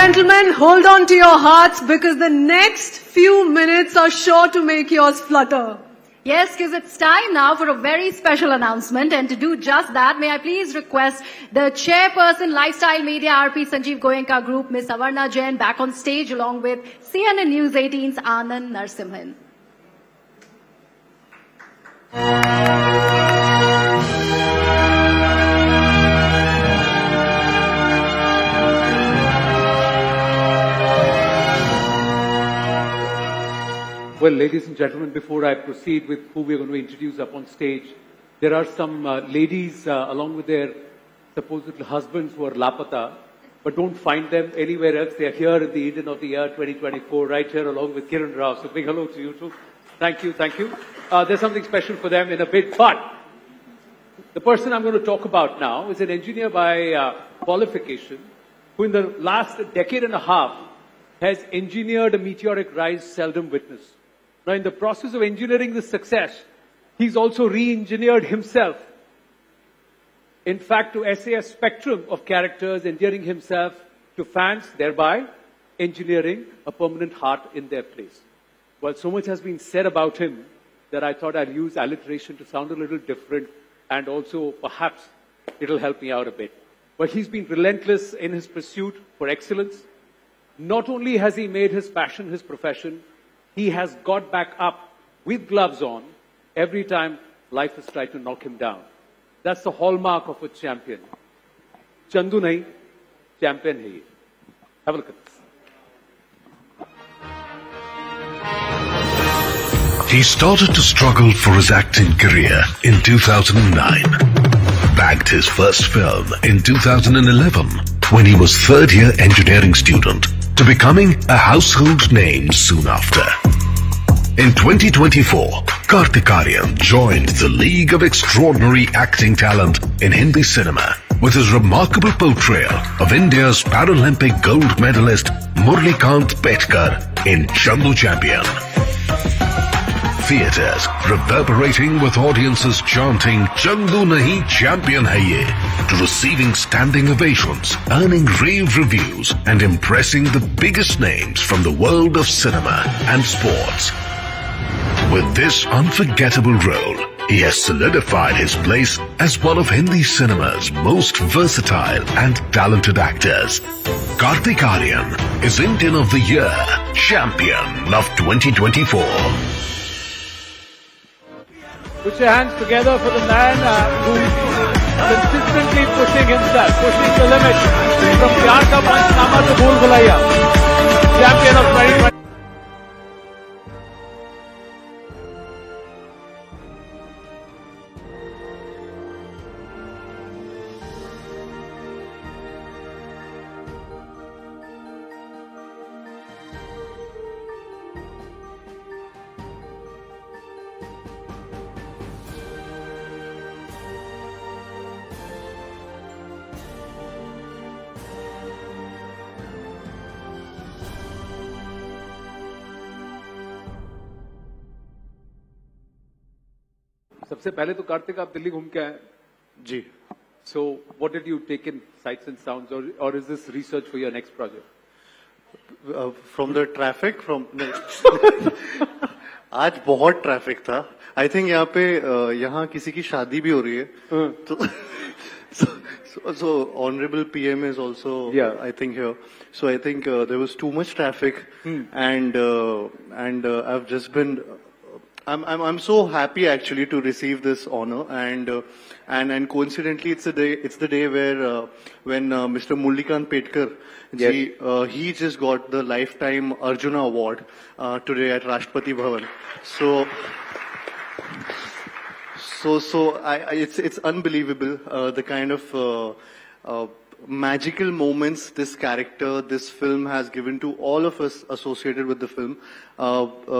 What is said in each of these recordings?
gentlemen, hold on to your hearts because the next few minutes are sure to make yours flutter. Yes, because it's time now for a very special announcement, and to do just that, may I please request the chairperson, Lifestyle Media, RP Sanjeev Goenka Group, Ms. Avarna Jain, back on stage along with CNN-News18's Anand Narsimhan. Well, ladies and gentlemen, before I proceed with who we're going to introduce up on stage, there are some ladies along with their supposed husbands who are lapata, but don't find them anywhere else. They are here in the Indian of the Year 2024, right here along with Kiran Rao. So big hello to you too. Thank you, thank you. There's something special for them in a bit, but the person I'm going to talk about now is an engineer by qualification who in the last decade and a half has engineered a meteoric rise seldom witnessed. Now, in the process of engineering this success, he's also re-engineered himself. In fact, to essay a spectrum of characters, endearing himself to fans, thereby engineering a permanent heart in their place. Well, so much has been said about him that I thought I'd use alliteration to sound a little different, and also perhaps it'll help me out a bit. But he's been relentless in his pursuit for excellence. Not only has he made his passion his profession, he has got back up with gloves on every time life has tried to knock him down. That's the hallmark of a champion. Chandu nahi, champion hai ye. Have a look at this. He started to struggle for his acting career in 2009. Bagged his first film in 2011 when he was third-year engineering student, to becoming a household name soon after. In 2024, Kartik Aaryan joined the League of Extraordinary Acting Talent in Hindi cinema with his remarkable portrayal of India's Paralympic gold medalist Murlikant Petkar in Chandu Champion. Theatres reverberating with audiences chanting "Chandu nahi, champion hai ye," to receiving standing ovations, earning rave reviews and impressing the biggest names from the world of cinema and sports. With this unforgettable role, he has solidified his place as one of Hindi cinema's most versatile and talented actors. Kartik Aaryan is Indian of the Year, Champion of 2024. Put your hands together for the man who's consistently pushing himself, pushing the limit from Pyar Ka Panchnama to Bhool Bhulaiya. Champion of 2020. सबसे पहले तो कार्तिक आप दिल्ली घूम के आए जी. So what did you take in sights and sounds, or is this research for your next project? From the traffic, आज बहुत traffic था. आई थिंक यहाँ किसी की शादी भी हो रही है. So honorable PM is also, I think, here. So I think there was too much traffic, and I've just been. I'm so happy actually to receive this honor, and coincidentally it's the day where when Mr. Murlikant Petkar he just got the lifetime Arjuna award today at Rashtrapati Bhavan. So it's unbelievable the kind of magical moments this character, this film has given to all of us associated with the film.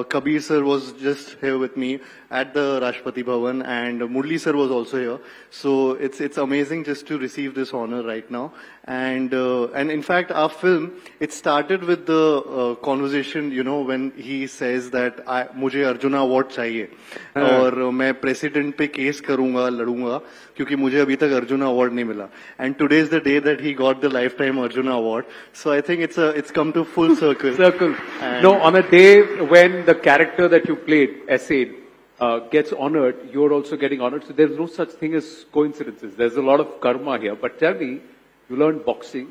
Kabir sir was just here with me at the Rashtrapati Bhavan, and Murli sir was also here. So it's amazing just to receive this honor right now. And in fact, our film, it started with the conversation, you know, when he says that मुझे arjuna award चाहिए और मैं president पे case करूंगा, लड़ूंगा, क्योंकि मुझे अभी तक अर्जुना अवार्ड नहीं मिला. And today is the day that that he got the Lifetime Arjuna Award. So I think it's come to full circle. Circle. And- No, on a day when the character that you played, essayed, gets honored, you're also getting honored. So there's no such thing as coincidences. There's a lot of karma here. But tell me, you learned boxing,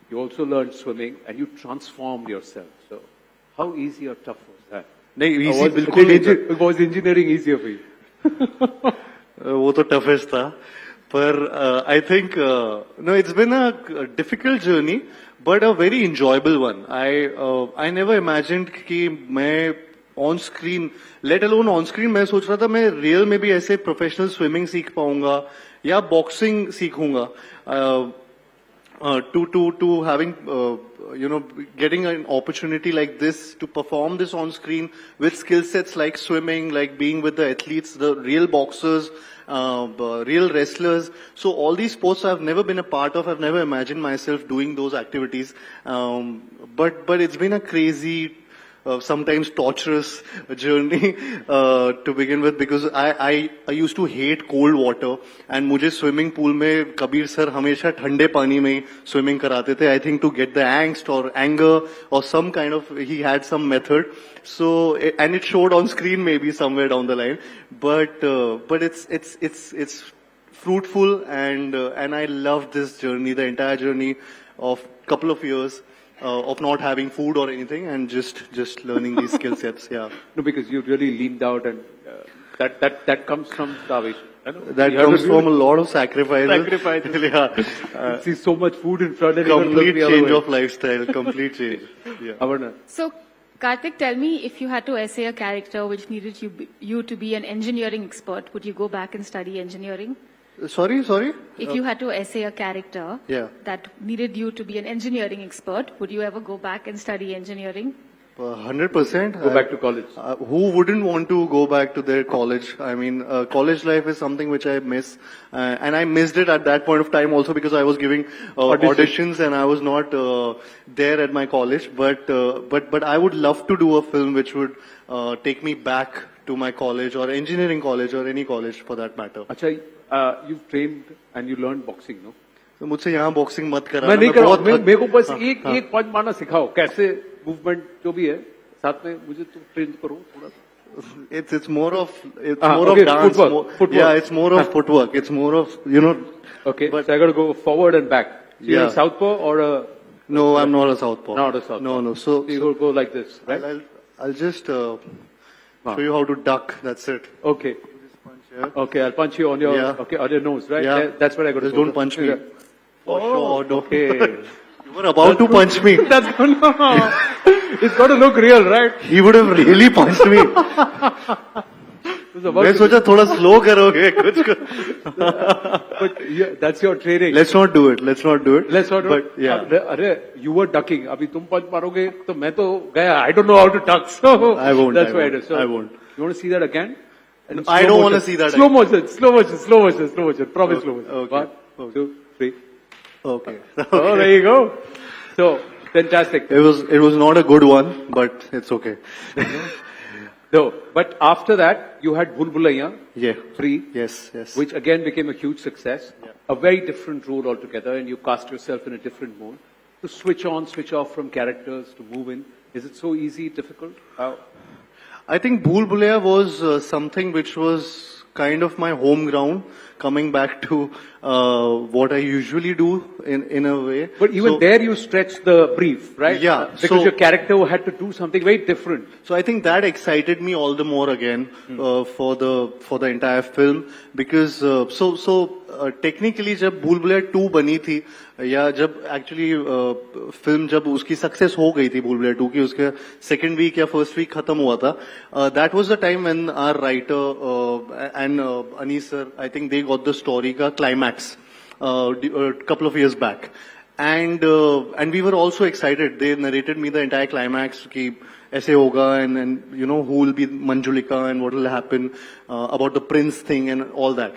you also learned swimming, and you transformed yourself. So how easy or tough was that? नहीं Or easy बिल्कुल नहीं was engineering easier for you? वो तो toughest था पर I think no, it's been a difficult journey but a very enjoyable one. I never imagined कि मैं on screen, let alone on screen, मैं सोच रहा था मैं real में भी ऐसे professional swimming सीख पाऊंगा या boxing सीखूंगा. To having getting an opportunity like this to perform this on screen with skill sets like swimming, like being with the athletes, the real boxers, real wrestlers. So all these sports I've never been a part of. I've never imagined myself doing those activities. But it's been a crazy, sometimes torturous journey to begin with because I used to hate cold water and मुझे swimming pool में Kabir sir हमेशा ठंडे पानी में ही swimming कराते थे. I think to get the angst or anger or some kind of, he had some method. So, and it showed on screen maybe somewhere down the line. But it's fruitful and I love this journey, the entire journey of couple of years. Of not having food or anything and just learning these skill sets. Yeah. No, because you really leaned out and that comes from starvation. I know. That comes from a lot of sacrifices. Sacrifices. Yeah. See so much food in front and you're gonna look Complete the other change way. of lifestyle. Complete change. Yeah. Avarna. So, Kartik, tell me, if you had to essay a character which needed you to be an engineering expert, would you go back and study engineering? Sorry. If you had to essay a character Yeah. that needed you to be an engineering expert, would you ever go back and study engineering? 100%. Go back to college. Who wouldn't want to go back to their college? I mean, college life is something which I miss. And I missed it at that point of time also because I was giving auditions and I was not there at my college. But I would love to do a film which would take me back to my college or engineering college or any college for that matter. Acha, you've trained and you learned boxing, no? तो मुझसे यहाँ boxing मत करा मैं नहीं कर रहा हूँ मेरे को बस हाँ, एक हाँ. पंच मारना सिखाओ कैसे मूवमेंट जो भी है साथ में मुझे तो ट्रेन करो थोड़ा सा It's more of okay, dance. footwork. Yeah, it's more of footwork. It's more of okay But- so I got to go forward and back so you're a Yeah. southpaw or a No, I'm not a southpaw. not a southpaw No. So you go like this right I'll just show you how to duck. That's it. okay Punch here. okay I'll punch you on your Yeah. okay on your nose right Yeah. That's what I got to Just go. don't punch me. Yeah. For sure. No. okay You were about to punch me. that's gonna it's got to look real right He would have really punched me. It's about मैं to- सोचा थोड़ा slow करोगे कुछ but yeah, that's your training Let's not do it. Let's not do it. Let's not. But yeah. अरे you were ducking. अभी तुम पंच मारोगे तो मैं तो गया. I don't know how to duck. So I won't, That's I why won't, it is. So I won't. You want to see that again? And I slow don't wanna motion. see that Slow again. motion. Slow motion. Slow motion. Slow motion. Promise slow motion. Okay. One, two, three. Okay. Oh, there you go. So fantastic. It was not a good one, but it's okay. No, but after that you had Bulbulaiya, Yeah. Free, Yes. which again became a huge success. A very different role altogether, and you cast yourself in a different mode. To switch on, switch off from characters, to move in. Is it so easy, difficult? How? I think Bhool Bhulaiya was something which was kind of my home ground, coming back to what I usually do in a way. But even So- there you stretched the brief, right? Yeah, Because so- your character had to do something very different. So I think that excited me all the more again for the entire film because technically जब भूल भुलैया 2 बनी थी या जब actually film जब उसकी success हो गई थी भूल भुलैया 2 की उसके second week या first week खत्म हुआ था that was the time when our writer and Anis sir I think they got the story का climax a couple of years back. And we were also excited. They narrated me the entire climax कि ऐसे होगा and you know who will be Manjulika and what will happen about the prince thing and all that.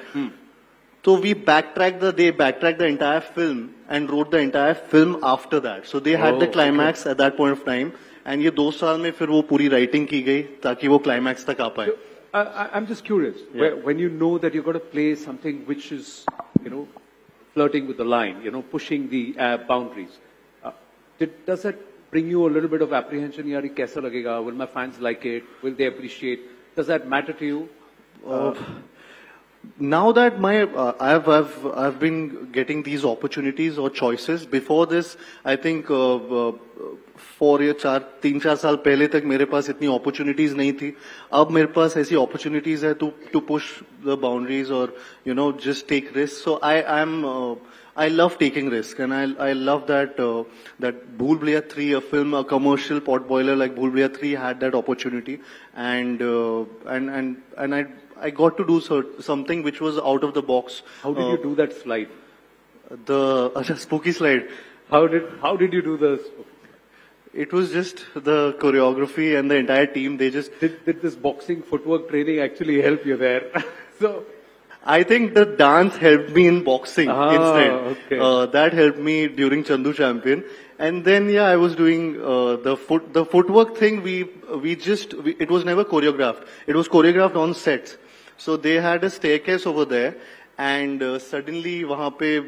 So they backtracked the entire film and wrote the entire film after that. So they had the climax at that point of time. And ये 2 साल में फिर वो पूरी writing की गई ताकि वो climax तक आ पाए. I'm just curious. Yeah. When you know that you're going to play something which is, you know, flirting with the line, pushing the boundaries. Does that bring you a little bit of apprehension? Yaar, ye kaisa lagega? Will my fans like it? Will they appreciate? Does that matter to you? Now that I've been getting these opportunities or choices. Before this, I think 3-4 साल पहले तक मेरे पास इतनी opportunities नहीं थी. अब मेरे पास ऐसी opportunities है to push the boundaries or just take risks. So I love taking risk, and I love that that Bhool Bhulaiya 3, a film, a commercial potboiler like Bhool Bhulaiya 3 had that opportunity, and I got to do something which was out of the box. How did you do that slide? The spooky slide. How did you do the spooky? It was just the choreography and the entire team. They just did this boxing footwork training actually help you there? So. I think the dance helped me in boxing instead. Okay. That helped me during Chandu Champion. And then, I was doing the footwork thing. It was never choreographed. It was choreographed on sets. So they had a staircase over there. And suddenly, wahan pe,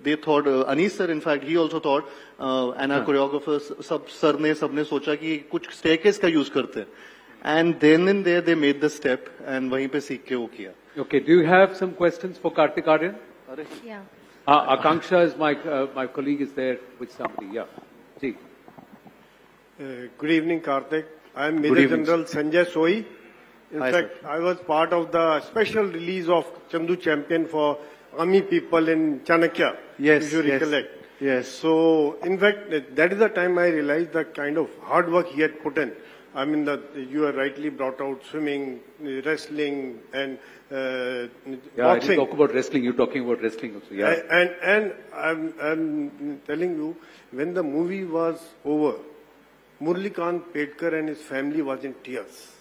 they thought, Anis sir, in fact, he also thought, and our choreographers, sabne socha ki kuch staircase ka use karte. And then and there, they made the step, and wahin pe seekh ke wo kiya. Okay, do you have some questions for Kartik Aaryan? Yeah. Akanksha is my colleague is there with somebody. Yeah. See. Good evening, Kartik. I am Major General Sanjay Soi. In fact, I was part of the special release of Chandu Champion for army people in Chanakya. Yes, if you recollect. Yes. So, in fact, that is the time I realized the kind of hard work he had put in. I mean, you have rightly brought out swimming, wrestling, and boxing. I didn't talk about wrestling. You're talking about wrestling also. Yeah. And I'm telling you, when the movie was over, Murlikant Pedkar and his family was in tears.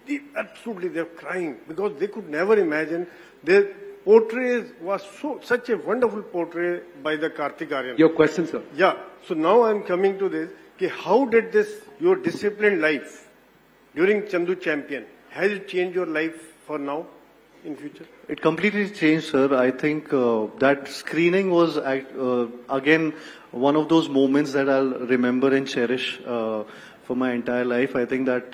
They're crying because they could never imagine their portrait was such a wonderful portrait by the Kartik Aaryan. Your question, sir. Yeah. So now I'm coming to this. How did your disciplined life during Chandu Champion, has it changed your life for now, in future? It completely changed, sir. I think that screening was, again, one of those moments that I'll remember and cherish for my entire life. I think that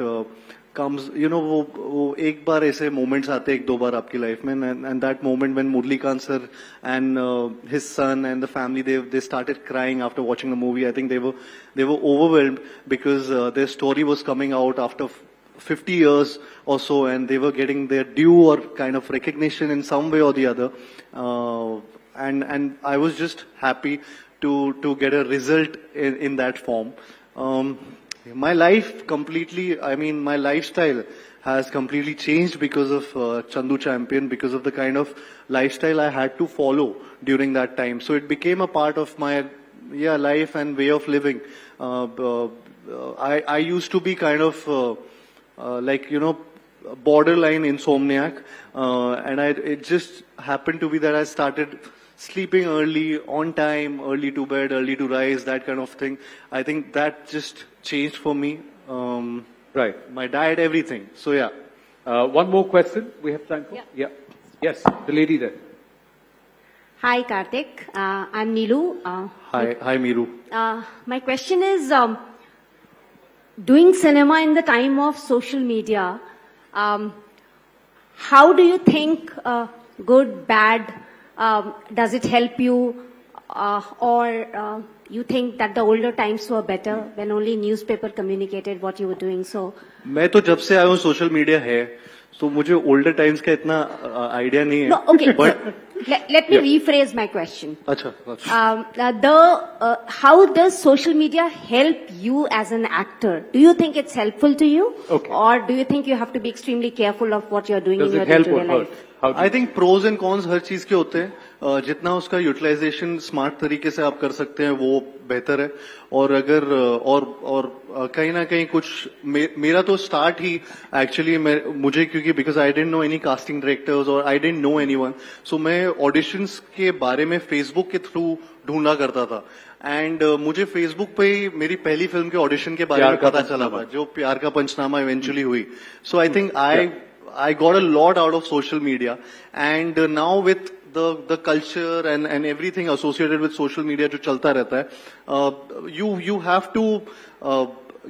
comes, वो एक बार ऐसे moments आते हैं 1-2 बार आपकी life में, and that moment when Murlikant sir and his son and the family they started crying after watching the movie. I think they were overwhelmed because their story was coming out after 50 years or so, and they were getting their due or kind of recognition in some way or the other. And I was just happy to get a result in that form. My life completely, my lifestyle has completely changed because of Chandu Champion, because of the kind of lifestyle I had to follow during that time. So it became a part of my life and way of living. I used to be kind of borderline insomniac, and it just happened to be that I started sleeping early, on time, early to bed, early to rise, that kind of thing. I think that just changed for me. Right. My diet, everything. So yeah. One more question we have time for? Yeah. Yes, the lady there. Hi, Kartik. I'm Neelu. Hi, Meeru. My question is, doing cinema in the time of social media, how do you think, good, bad, does it help you, or you think that the older times were better when only newspaper communicated what you were doing? So, मैं तो जब से आया हूँ social media है, तो मुझे older times का इतना आइडिया नहीं है. no, okay. But let me rephrase my question. अच्छा. How does social media help you as an actor? Do you think it's helpful to you, Okay. or do you think you have to be extremely careful of what you're doing Does in it your help or day-to-day hurt? life? I think pros and cons हर चीज के होते हैं. जितना उसका utilisation smart तरीके से आप कर सकते हैं वो बेहतर है. और अगर और कहीं ना कहीं कुछ मेरा तो स्टार्ट ही एक्चुअली मुझे क्योंकि because I don't know any casting directors और I don't know anyone, so मैं ऑडिशंस के बारे में फेसबुक के थ्रू ढूंढा करता था. एंड मुझे फेसबुक पे ही मेरी पहली फिल्म के ऑडिशन के बारे में पता चला था, जो प्यार का पंचनामा इवेंचुअली हुई. So I think I got a lot out of social media, and now with the culture and everything associated with social media to chalta rehta hai. You have to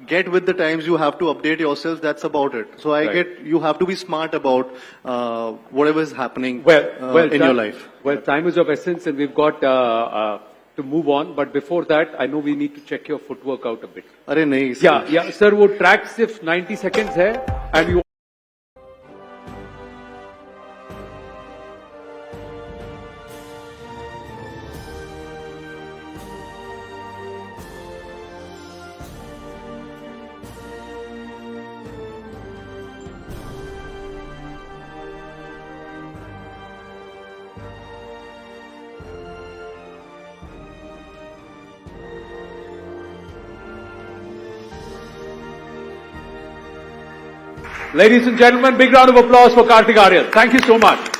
get with the times, you have to update yourself, that's about it. So I Right. get, you have to be smart about whatever is happening in your life. Well, time is of essence, and we've got to move on. But before that, I know we need to check your footwork out a bit. अरे नहीं Yeah, sir. वो track सिर्फ 90 seconds है, and you. Ladies and gentlemen, big round of applause for Kartik Aaryan. Thank you so much.